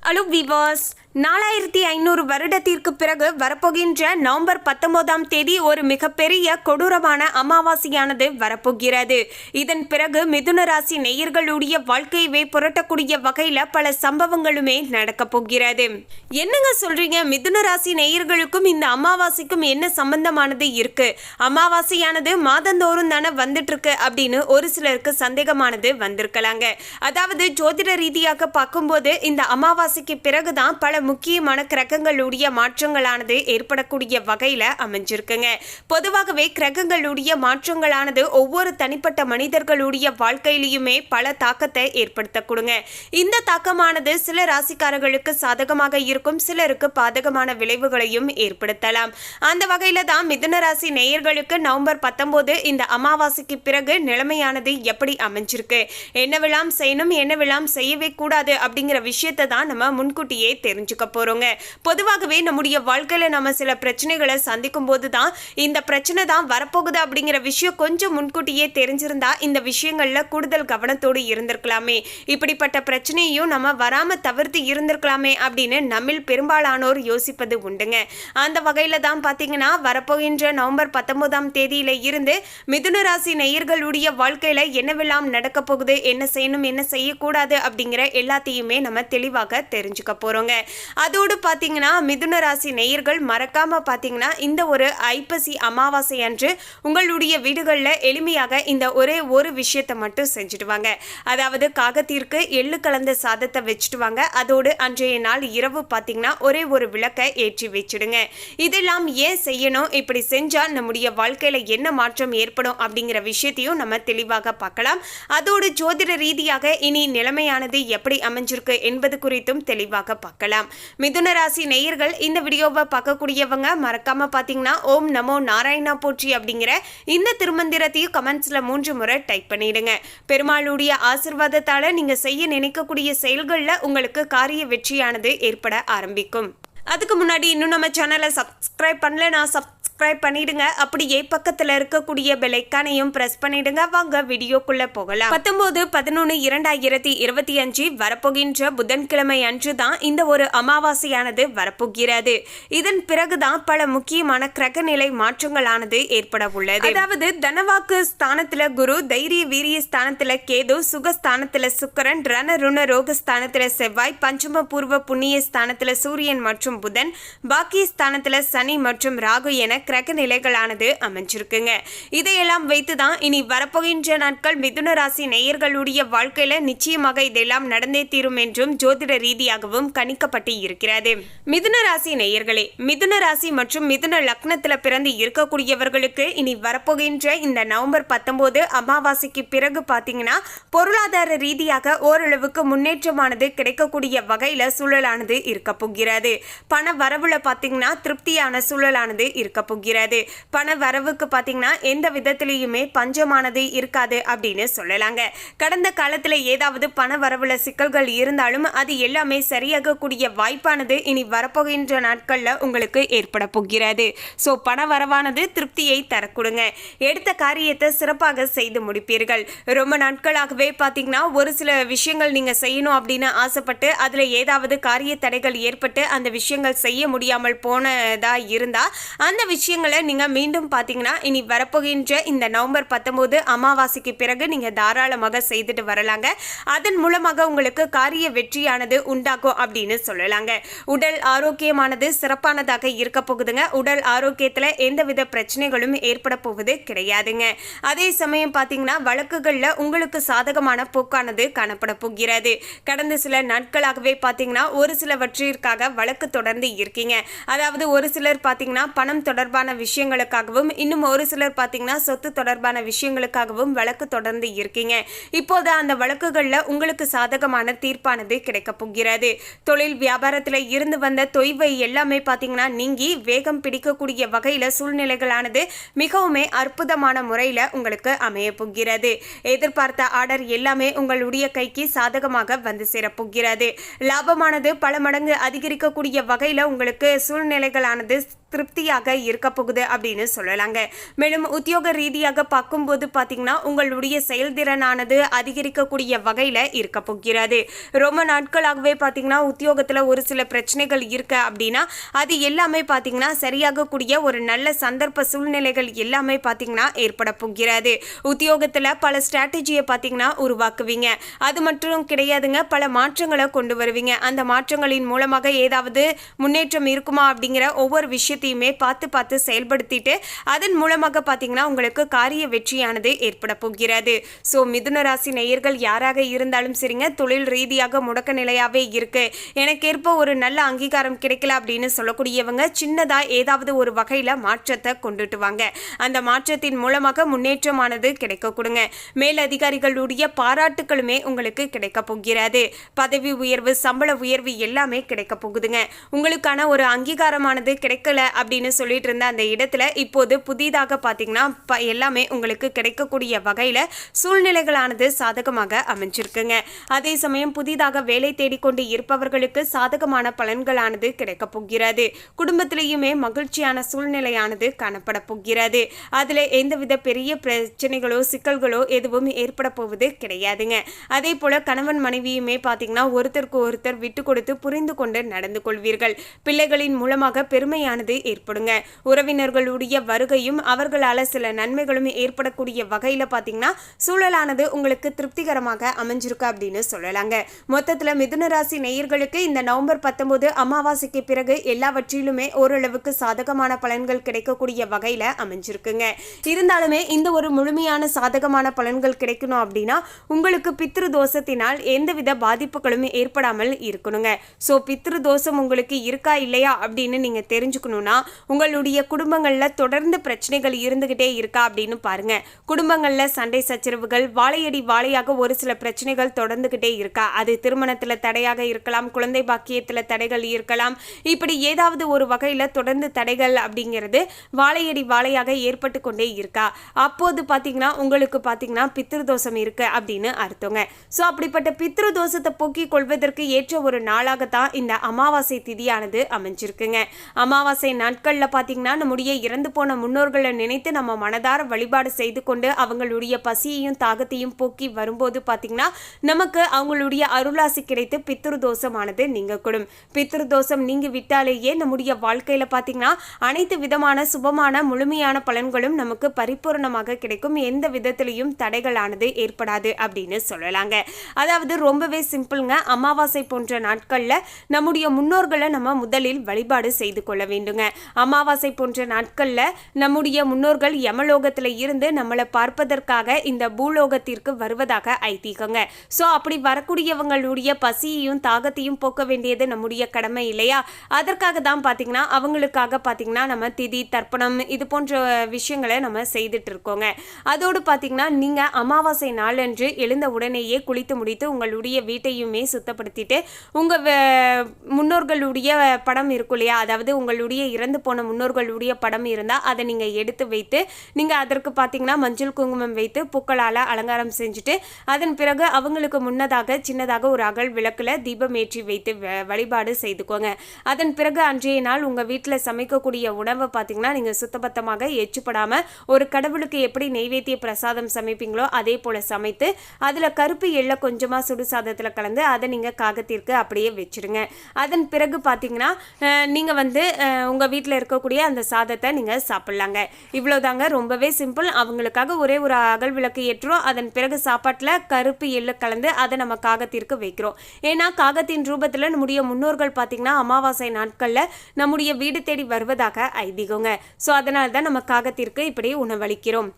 Hello விவாஸ், 4500 வருடத்திற்கு பிறகு வரப்போகின்ற நவம்பர் 19ஆம் தேதி ஒரு மிகப்பெரிய கொடூரமான அமாவாசையானது வரப்போகிறது. இதன் பிறகு மிதுன ராசி நேயர்களுடைய வாழ்க்கையவே புரட்டக்கூடிய வகையில பல சம்பவங்களுமே நடக்க போகிறது. என்னங்க சொல்றீங்க? மிதுன ராசி நேயர்களுக்கும் இந்த அமாவாசைக்கும் என்ன சம்பந்தமானது இருக்கு? அமாவாசையானது மாதந்தோறும் தானே வந்துட்டு இருக்கு அப்படின்னு ஒரு சிலருக்கு சந்தேகமானது வந்திருக்கலாங்க. அதாவது ஜோதிட ரீதியாக பார்க்கும்போது இந்த அமாவாசைக்கு பிறகுதான் பல முக்கியமான கிரகங்களுடைய மாற்றங்களானது ஏற்படக்கூடிய வகையில அமைஞ்சிருக்குங்க. பொதுவாகவே கிரகங்களுடைய மாற்றங்களானது ஒவ்வொரு தனிப்பட்ட மனிதர்களுடைய வாழ்க்கையிலுமே பல தாக்கத்தை ஏற்படுத்தக்கூடுங்க. இந்த தாக்கமானது சில ராசிக்காரர்களுக்கு சாதகமாக இருக்கும், சிலருக்கு பாதகமான விளைவுகளையும் ஏற்படுத்தலாம். அந்த வகையில தான் மிதுன ராசி நேயர்களுக்கு நவம்பர் 19 இந்த அமாவாசைக்கு பிறகு நிலைமையானது எப்படி அமைஞ்சிருக்கு, என்னவெல்லாம் செய்யணும், என்னவெல்லாம் செய்யவே கூடாது அப்படிங்கிற விஷயத்தை தான் நம்ம முன்கூட்டியே தெரிஞ்சுக்க போறோங்க. பொதுவாகவே நம்முடைய வாழ்க்கையில நம்ம சில பிரச்சனைகளை சந்திக்கும் போதுதான் இந்த பிரச்சனை தான் வரப்போகுது அப்படிங்கிற விஷயம் கொஞ்சம் முன்கூட்டியே தெரிஞ்சிருந்தா இந்த விஷயங்கள்ல கூடுதல் கவனத்தோடு இருந்திருக்கலாமே, இப்படிப்பட்ட பிரச்சனையும் நம்ம வராம தவிர்த்து இருந்திருக்கலாமே அப்படின்னு நம்மில் பெரும்பாலானோர் யோசிப்பது உண்டுங்க. அந்த வகையில தான் பாத்தீங்கன்னா வரப்போகின்ற நவம்பர் 19ஆம் தேதியில இருந்து மிதுன ராசி நேயர்களுடைய வாழ்க்கையில என்னவெல்லாம் நடக்க போகுது, என்ன செய்யணும், என்ன செய்யக்கூடாது அப்படிங்கிற எல்லாத்தையுமே நம்ம தெளிவாக தெரிஞ்சுக்க போறோங்க. அதோடு பாத்தீங்கன்னா மிதுன ராசி நேயர்கள் மறக்காம பாத்தீங்கன்னா இந்த ஒரு ஐப்பசி அமாவாசை அன்று உங்களுடைய வீடுகளில் எளிமையாக இந்த ஒரே ஒரு விஷயத்தை மட்டும் செஞ்சுட்டு வாங்க. அதாவது காகத்திற்கு எள்ளு கலந்த சாதத்தை வச்சுட்டு வாங்க. அதோடு அன்றைய நாள் இரவு பாத்தீங்கன்னா ஒரே ஒரு விளக்கை ஏற்றி வச்சிடுங்க. இதெல்லாம் ஏன் செய்யணும், இப்படி செஞ்சா நம்முடைய வாழ்க்கையில என்ன மாற்றம் ஏற்படும் அப்படிங்கிற விஷயத்தையும் நம்ம தெளிவாக பார்க்கலாம். அதோடு ஜோதிட ரீதியாக இனி நிலைமையானது எப்படி அமைஞ்சிருக்கு என்பது குறித்தும் தெளிவாக பார்க்கலாம். மிதுன ராசி நேயர்கள் இந்த வீடியோவை பார்க்கக்கூடியவங்க மறக்காம பாத்தீங்கன்னா ஓம் நமோ நாராயணா போற்றி அப்படிங்கிற இந்த திருமந்திரத்தையும் கமெண்ட்ஸ்ல 3 முறை டைப் பண்ணிடுங்க. பெருமாளுடைய ஆசீர்வாதத்தால நீங்க செய்ய நினைக்கக்கூடிய செயல்கள்ல உங்களுக்கு காரிய வெற்றியானது ஏற்பட ஆரம்பிக்கும். அதுக்கு முன்னாடி இன்னும் நம்ம சேனலை சப்ஸ்கிரைப் பண்ணலனா சப்ஸ்கிரைப் பண்ணிடுங்க. அப்படியே பக்கத்துல இருக்கக்கூடிய பெல் ஐகானையும் பிரஸ் பண்ணிடுங்க. வாங்க வீடியோக்குள்ள போகலாம். 19/11/2025 வரப்போகின்ற புதன்கிழமை அன்று தான் இந்த ஒரு அமாவாசையானது வரப்போகிறது. இதன் பிறகுதான் பல முக்கியமான கிரகநிலை மாற்றங்களானது ஏற்பட உள்ளது. அதாவது தனவாக்கு ஸ்தானத்துல குரு, தைரிய வீரிய ஸ்தானத்துல கேது, சுகஸ்தானத்துல சுக்கிரன், ரணருண ரோக ஸ்தானத்துல செவ்வாய், பஞ்சம பூர்வ புண்ணிய ஸ்தானத்துல சூரியன் மற்றும் புதன், பாக்கிய ஸ்தானத்துல சனி மற்றும் ராகு என கிரக நிலைகளானது அமைஞ்சிருக்குங்க. இதையெல்லாம் வைத்துதான் இனி வரப்போகின்ற நாட்கள் மிதுன ராசி நேயர்களுடைய வாழ்க்கையில நிச்சயமாக இதெல்லாம் நடந்தே தீரும் என்றும் ஜோதிட ரீதியாகவும் கணிக்கப்பட்டு இருக்கிறது. மிதுன ராசி நேயர்களே, மிதுன ராசி மற்றும் மிதுன லக்னத்துல பிறந்து இருக்கக்கூடியவர்களுக்கு இனி வரப்போகின்ற இந்த நவம்பர் 19 அமாவாசைக்கு பிறகு பாத்தீங்கன்னா பொருளாதார ரீதியாக ஓரளவுக்கு முன்னேற்றமானது கிடைக்கக்கூடிய வகையில சூழலானது இருக்க போகிறது. பண வரவுல பாத்தீங்கன்னா திருப்தியான சூழலானது இருக்க போகிறது. பண வரவுக்கு பாத்தீங்கன்னா எந்த விதத்திலையுமே பஞ்சமானது இருக்காது அப்படின்னு சொல்லலாங்க. கடந்த காலத்துல ஏதாவது பண வரவுல சிக்கல்கள் இருந்தாலும் அது எல்லாமே சரியாக கூடிய வாய்ப்பானது இனி வரப்போகின்ற நாட்கள்ல உங்களுக்கு ஏற்பட போகிறது. சோ பண வரவானது திருப்தியை தரக்கூடுங்க. எடுத்த காரியத்தை சிறப்பாக செய்து முடிப்பீர்கள். ரொம்ப நாட்களாகவே பாத்தீங்கன்னா ஒரு சில விஷயங்கள் நீங்க செய்யணும் அப்படின்னு ஆசைப்பட்டு அதுல ஏதாவது காரிய தடைகள் ஏற்பட்டு அந்த விஷயங்கள் செய்ய முடியாமல் போனதா இருந்தா அந்த விஷயங்களை நீங்க மீண்டும் பாத்தீங்கன்னா இனி வரப்போகின்ற இந்த நவம்பர் 19 அமாவாசைக்கு பிறகு நீங்க தாராளமாக செய்துட்டு வரலாங்க. அதன் மூலமாக உங்களுக்கு காரிய வெற்றியானது உண்டாகும் அப்படின்னு சொல்லலாங்க. உடல் ஆரோக்கியமானது சிறப்பானதாக இருக்க போகுதுங்க. உடல் ஆரோக்கியத்துல எந்தவித பிரச்சனைகளும் ஏற்பட போவது கிடையாதுங்க. அதே சமயம் பாத்தீங்கன்னா வழக்குகள்ல உங்களுக்கு சாதகமான போக்கானது காணப்பட போகிறது. கடந்த சில நாட்களாகவே பாத்தீங்கன்னா ஒரு சிலவற்றிற்காக வழக்கு தொடர்ந்து இருக்கீங்க. அதாவது ஒரு சிலர் பாத்தீங்கன்னா பணம் தொடர்பான விஷயங்களுக்காகவும் இன்னும் ஒரு சிலர் பாத்தீங்கன்னா சொத்து தொடர்பான விஷயங்களுக்காகவும் வழக்கு தொடர்ந்து இருக்கீங்க. இப்போது அந்த வழக்குகள்ல உங்களுக்கு சாதகமான தீர்ப்பானது கிடைக்க போகிறது. தொழில் வியாபாரத்துல இருந்து வந்த தொய்வை எல்லாமே பாத்தீங்கன்னா நீங்கி வேகம் பிடிக்கக்கூடிய வகையில சூழ்நிலைகளானது மிகவும் அற்புதமான முறையில உங்களுக்கு அமைய போகிறது. எதிர்பார்த்த ஆர்டர் எல்லாமே உங்களுடைய கைக்கு சாதகமாக வந்து சேரப்போகிறது. லாபமானது பல மடங்கு அதிகரிக்கக்கூடிய வகையில உங்களுக்கு சூழ்நிலைகளானது திருப்தியாக இருக்க போகுது அப்படின்னு சொல்லலாங்க. மேலும் உத்தியோக ரீதியாக பார்க்கும்போது பார்த்தீங்கன்னா உங்களுடைய செயல்திறனானது அதிகரிக்கக்கூடிய வகையில் இருக்க போகிறது. ரொம்ப நாட்களாகவே பார்த்தீங்கன்னா உத்தியோகத்தில் ஒரு சில பிரச்சனைகள் இருக்கு அப்படின்னா அது எல்லாமே பார்த்தீங்கன்னா சரியாகக்கூடிய ஒரு நல்ல சந்தர்ப்ப சூழ்நிலைகள் எல்லாமே பார்த்தீங்கன்னா ஏற்பட போகிறது. உத்தியோகத்தில் பல ஸ்ட்ராட்டஜியை பார்த்தீங்கன்னா உருவாக்குவீங்க. அது மட்டும் கிடையாதுங்க, பல மாற்றங்களை கொண்டு வருவீங்க. அந்த மாற்றங்களின் மூலமாக ஏதாவது முன்னேற்றம் இருக்குமா அப்படிங்கிற ஒவ்வொரு விஷயத்தையுமே பார்த்து செயல்படுத்திட்டு அதன் மூலமாக பார்த்தீங்கன்னா உங்களுக்கு காரிய வெற்றியானது ஏற்பட போகிறது. ஸோ மிதுன ராசி நேயர்கள் யாராக இருந்தாலும் சரிங்க, தொழில் ரீதியாக முடக்க நிலையாவே இருக்கு, எனக்கு ஏற்ப ஒரு நல்ல அங்கீகாரம் கிடைக்கல அப்படின்னு சொல்லக்கூடியவங்க சின்னதா ஏதாவது ஒரு வகையில மாற்றத்தை கொண்டுட்டு வாங்க. அந்த மாற்றத்தின் மூலமாக முன்னேற்றமானது கிடைக்க கொடுங்க. மேல் அதிகாரிகளுடைய பாராட்டுகளுமே உங்களுக்கு கிடைக்க போகிறது. பதவி உயர்வு, சம்பள உயர்வு எல்லாமே கிடைக்க போகுதுங்க. உங்களுக்கான ஒரு அங்கீகாரமானது கிடைக்கல அப்படின்னு சொல்லிட்டு இருந்த அந்த இடத்துல இப்போது புதிதாக பார்த்தீங்கன்னா எல்லாமே உங்களுக்கு கிடைக்கக்கூடிய வகையில சூழ்நிலைகளானது சாதகமாக அமைஞ்சிருக்குங்க. அதே சமயம் புதிதாக வேலை தேடிக்கொண்டு இருப்பவர்களுக்கு சாதகமான பலன்களானது கிடைக்க போகிறது. குடும்பத்திலேயுமே மகிழ்ச்சியான சூழ்நிலையானது காணப்பட போகிறது. அதுல எந்தவித பெரிய பிரச்சனைகளோ சிக்கல்களோ எதுவும் ஏற்பட போவது கிடையாதுங்க. அதே போல கணவன் மனைவியுமே பார்த்தீங்கன்னா ஒருத்தருக்கு ஒருத்தர் விட்டு கொடுத்து புரிந்து கொண்டு நடந்து கொள்வீர்கள். பிள்ளைகளின் மூலமாக பெருமையானது ஏற்படுங்க. உறவினர்களுடைய வருகையும் அவர்களால சில நன்மைகளும் ஏற்படக்கூடிய வகையில பார்த்தீங்கன்னா சூழலானது உங்களுக்கு திருப்திகரமாக அமைஞ்சிருக்கு அப்படின்னு சொல்லலாங்க. மொத்தத்தில் மிதுன ராசி நேயர்களுக்கு இந்த நவம்பர் 19 அமாவாசைக்கு பிறகு எல்லாவற்றிலுமே ஓரளவுக்கு சாதகமான பலன்கள் கிடைக்கக்கூடிய வகையில அமைஞ்சிருக்குங்க. இருந்தாலுமே இந்த ஒரு முழுமையான சாதகமான பலன்கள் கிடைக்கணும் அப்படின்னா உங்களுக்கு பித்ரு தோஷத்தினால் எந்தவித பாதிப்புகளும் ஏற்படாமல் இருக்கணுங்க. ஸோ பித்ரு தோஷம் உங்களுக்கு இருக்கா இல்லையா அப்படின்னு நீங்க தெரிஞ்சுக்கணும்னா உங்களுடைய குடும்பங்கள்ல தொடர்ந்து பிரச்சனைகள் இருந்துகிட்டே இருக்கா அப்படின்னு பாருங்க. குடும்பங்கள்ல சண்டை சச்சரவுகள் வாழையடி வாழையாக ஒரு சில பிரச்சனைகள் தொடர்ந்துகிட்டே இருக்கா. அது திருமணத்துல தடையாக இருக்கலாம், குழந்தை பாக்கியத்துல தடைகள் இருக்கலாம். இப்படி ஏதாவது ஒரு வகையில தொடர்ந்து தடைகள் அப்படிங்கிறது வாழையடி வாழையாக ஏற்பட்டு கொண்டே இருக்கா. அப்போது பாத்தீங்கன்னா உங்களுக்கு பாத்தீங்கன்னா பித்ருதோஷம் இருக்கு அப்படின்னு அர்த்தங்க. ஸோ அப்படிப்பட்ட பித்ருதோஷத்தை போக்கிக் கொள்வதற்கு ஏற்ற ஒரு நாளாகத்தான் இந்த அமாவாசை திதியானது அமைஞ்சிருக்குங்க. அமாவாசை நாட்கள்ல பாத்தீங்கன்னா நம்முடைய இறந்து போன முன்னோர்களை நினைத்து நம்ம மனதார வழிபாடு செய்து கொண்டு அவங்களுடைய பசியையும் தாகத்தையும் போக்கி வரும்போது பாத்தீங்கன்னா நமக்கு அவங்களுடைய அருளாசி கிடைத்து பித்ருதோஷமானது நீங்க கொடும். பித்ருதோஷம் நீங்கி விட்டாலேயே நம்முடைய வாழ்க்கையில பாத்தீங்கன்னா அனைத்து விதமான சுபமான முழுமையான பலன்களும் நமக்கு பரிபூர்ணமாக கிடைக்கும். எந்த விதத்திலையும் தடைகளானது ஏற்படாது அப்படின்னு சொல்லலாங்க. அதாவது ரொம்பவே சிம்பிள்ங்க. அமாவாசை போன்ற நாட்கள்ல நம்முடைய முன்னோர்களை நம்ம முதலில் வழிபாடு செய்து கொள்ள வேண்டுங்க. அமாவாசை போன்ற நாட்கள்ல நம்முடைய முன்னோர்கள் யமலோகத்துல இருந்து நம்மளை பார்ப்பதற்காக இந்த பூலோகத்திற்கு வருவதாக ஐதீகங்க. ஸோ அப்படி வரக்கூடியவங்களுடைய பசியையும் தாகத்தையும் போக்க வேண்டியது நம்முடைய கடமை இல்லையா? அதற்காக தான் பார்த்தீங்கன்னா அவங்களுக்காக பார்த்தீங்கன்னா நம்ம திதி தர்ப்பணம் இது போன்ற விஷயங்களை நம்ம செய்துட்டு இருக்கோங்க. அதோடு பார்த்தீங்கன்னா நீங்கள் அமாவாசை நாளன்று எழுந்த உடனேயே குளித்து முடித்து உங்களுடைய வீட்டையுமே சுத்தப்படுத்திட்டு உங்கள் முன்னோர்களுடைய படம் இருக்கும் இல்லையா, அதாவது உங்களுடைய இறந்து போன முன்னோர்களுடைய படம் இருந்தால் அதை நீங்கள் எடுத்து வைத்து நீங்கள் அதற்கு பார்த்தீங்கன்னா மஞ்சள் குங்குமம் வைத்து பூக்களால் அலங்காரம் செஞ்சுட்டு அதன் பிறகு அவங்களுக்கு முன்னதாக சின்னதாக ஒரு அகல் விளக்கில் தீபம் ஏற்றி வைத்து வழிபாடு செய்துக்கோங்க. அதன் பிறகு அன்றைய நாள் உங்கள் வீட்டில் சமைக்கக்கூடிய உணவை பார்த்தீங்கன்னா நீங்கள் சுத்தபத்தமாக எச்சுப்படாமல் ஒரு கடவுளுக்கு எப்படி நெய்வேத்திய பிரசாதம் சமைப்பீங்களோ அதே போல் சமைத்து அதில் கருப்பு எள்ளை கொஞ்சமாக சுடு சாதத்தில் கலந்து அதை நீங்கள் காகத்திற்கு அப்படியே வச்சுருங்க. அதன் பிறகு பார்த்தீங்கன்னா நீங்கள் உங்கள் வீட்டில் இருக்கக்கூடிய அந்த சாதத்தை நீங்கள் சாப்பிட்லாங்க. இவ்வளோதாங்க, ரொம்பவே சிம்பிள். அவங்களுக்காக ஒரே ஒரு அகல் விளக்கு ஏற்றுறோம். அதன் பிறகு சாப்பாட்டில் கருப்பு எள்ளு கலந்து அதை நம்ம காகத்திற்கு வைக்கிறோம். ஏன்னா காகத்தின் ரூபத்தில் நம்முடைய முன்னோர்கள் பார்த்தீங்கன்னா அமாவாசை நாட்களில் நம்முடைய வீடு தேடி வருவதாக ஐதீகங்க. ஸோ அதனால தான் நம்ம காகத்திற்கு இப்படி உணவளிக்கிறோம்.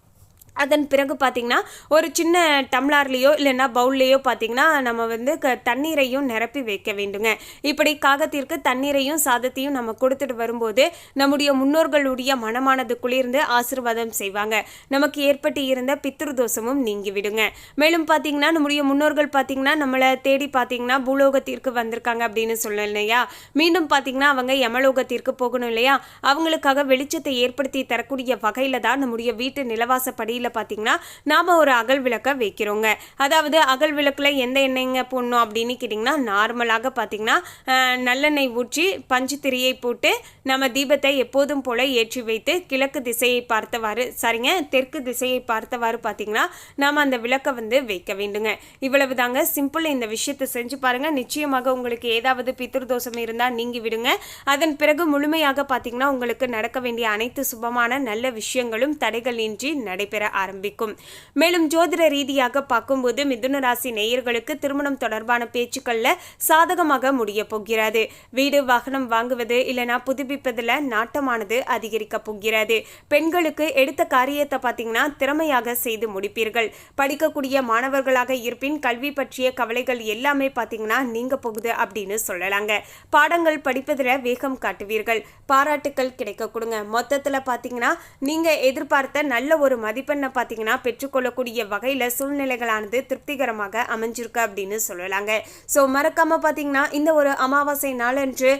அதன் பிறகு பார்த்திங்கன்னா ஒரு சின்ன டம்ளார்லேயோ இல்லைன்னா பவுல்லையோ பார்த்திங்கன்னா நம்ம தண்ணீரையும் நிரப்பி வைக்க வேண்டுங்க. இப்படி காகத்திற்கு தண்ணீரையும் சாதத்தையும் நம்ம கொடுத்துட்டு வரும்போது நம்முடைய முன்னோர்களுடைய மனமானது குளிர்ந்து ஆசீர்வாதம் செய்வாங்க. நமக்கு ஏற்பட்டு இருந்த பித்ருதோஷமும் நீங்கி விடுங்க. மேலும் பார்த்திங்கன்னா நம்முடைய முன்னோர்கள் பார்த்திங்கன்னா நம்மளை தேடி பார்த்திங்கன்னா பூலோகத்திற்கு வந்திருக்காங்க அப்படின்னு சொல்லணும் இல்லையா, மீண்டும் பார்த்திங்கன்னா அவங்க யமலோகத்திற்கு போகணும் இல்லையா, அவங்களுக்காக வெளிச்சத்தை ஏற்படுத்தி தரக்கூடிய வகையில் தான் நம்முடைய வீட்டு நிலவாசப்படியில் அடியில் பார்த்தீங்கன்னா நாம் ஒரு அகல் விளக்கை வைக்கிறோங்க. அதாவது அகல் விளக்கில் எந்த எண்ணெய்ங்க போடணும் அப்படின்னு கேட்டிங்கன்னா, நார்மலாக பார்த்தீங்கன்னா நல்லெண்ணெய் ஊற்றி பஞ்சு திரியை போட்டு நம்ம தீபத்தை எப்போதும் போல் ஏற்றி வைத்து கிழக்கு திசையை பார்த்தவாறு தெற்கு திசையை பார்த்தவாறு பார்த்தீங்கன்னா நாம் அந்த விளக்கை வைக்க வேண்டுங்க. இவ்வளவு தாங்க சிம்பிள். இந்த விஷயத்தை செஞ்சு பாருங்கள். நிச்சயமாக உங்களுக்கு ஏதாவது பித்ருதோஷம் இருந்தால் நீங்கி விடுங்க. அதன் பிறகு முழுமையாக பார்த்தீங்கன்னா உங்களுக்கு நடக்க வேண்டிய அனைத்து சுபமான நல்ல விஷயங்களும் தடைகள் இன்றி நடைபெற ஆரம்பிக்கும். மேலும் ஜோதிட ரீதியாக பார்க்கும்போது மிதுன ராசி நேயர்களுக்கு திருமணம் தொடர்பான பேச்சுக்கள்ல சாதகமாக முடிய போகிறது. வீடு வாகனம் வாங்குவது இல்லைனா புதுப்பிப்பதில் நாட்டமானது அதிகரிக்க போகிறது. பெண்களுக்கு எடுத்த காரியத்தை பார்த்தீங்கன்னா திறமையாக செய்து முடிப்பீர்கள். படிக்கக்கூடிய மாணவர்களாக இருப்பின் கல்வி பற்றிய கவலைகள் எல்லாமே பார்த்தீங்கன்னா நீங்க போகுது அப்படின்னு சொல்லலாங்க. பாடங்கள் படிப்பதில் வேகம் காட்டுவீர்கள். பாராட்டுக்கள் கிடைக்க கொடுங்க. மொத்தத்தில் பார்த்தீங்கன்னா நீங்க எதிர்பார்த்த நல்ல ஒரு மதிப்பெண்ணை பார்த்தீங்கன்னா பெற்றுக்கொள்ளக்கூடிய வகையில் சூழ்நிலைகளானது திருப்திகரமாக அமைஞ்சிருக்கு அப்படின்னு சொல்லலாங்க. ஸோ மறக்காம பார்த்தீங்கன்னா இந்த ஒரு அமாவாசை நாளன்று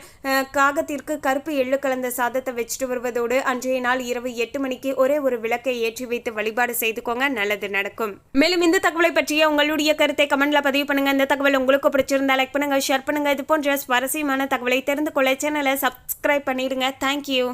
காகத்திற்கு கருப்பு எள்ளு கலந்த சாதத்தை வச்சுட்டு வருவதோடு அன்றைய நாள் இரவு 8 மணிக்கு ஒரே ஒரு விளக்கை ஏற்றி வைத்து வழிபாடு செய்துக்கோங்க. நல்லது நடக்கும். மேலும் இந்த தகவலை பற்றிய உங்களுடைய கருத்தை கமெண்ட்ல பதிவு பண்ணுங்க. இந்த தகவல் உங்களுக்கு பிடிச்சிருந்தா லைக் பண்ணுங்க, ஷேர் பண்ணுங்க. இது போன்ற சுவாரஸ்யமான தகவலை தெரிந்து கொள்ள சேனலை சப்ஸ்கிரைப் பண்ணிடுங்க. தேங்க்யூ.